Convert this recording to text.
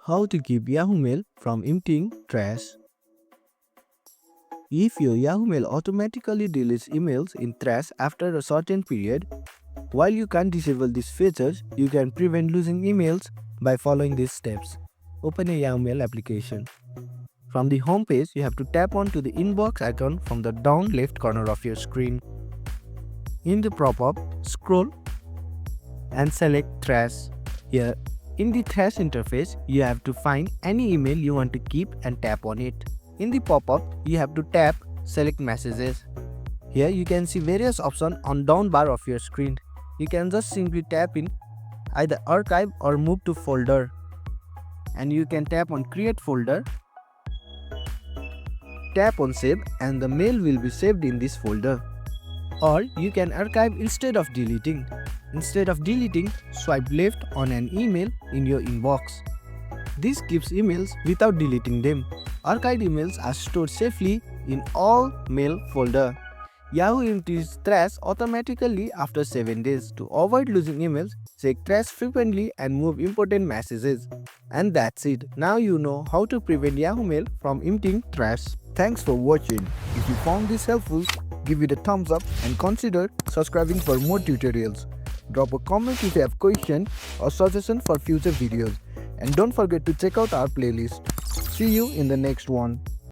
How to keep Yahoo Mail from emptying trash. If your Yahoo Mail automatically deletes emails in trash after a certain period, while you can't disable these features, you can prevent losing emails by following these steps. Open a Yahoo Mail application. From the home page, you have to tap onto the inbox icon from the down left corner of your screen. In the pop-up, scroll and select Trash. Here, in the Trash interface, you have to find any email you want to keep and tap on it. In the pop-up, you have to tap Select Messages. Here you can see various options on down bar of your screen. You can just simply tap in either Archive or Move to Folder. And you can tap on Create Folder. Tap on Save and the mail will be saved in this folder. Or you can archive instead of deleting. Instead of deleting, swipe left on an email in your inbox. This keeps emails without deleting them. Archived emails are stored safely in all mail folder. Yahoo empties trash automatically after 7 days. To avoid losing emails, check trash frequently and move important messages. And that's it. Now you know how to prevent Yahoo Mail from emptying trash. Thanks for watching. If you found this helpful, give it a thumbs up and consider subscribing for more tutorials. Drop a comment if you have question or suggestion for future videos. And don't forget to check out our playlist. See you in the next one.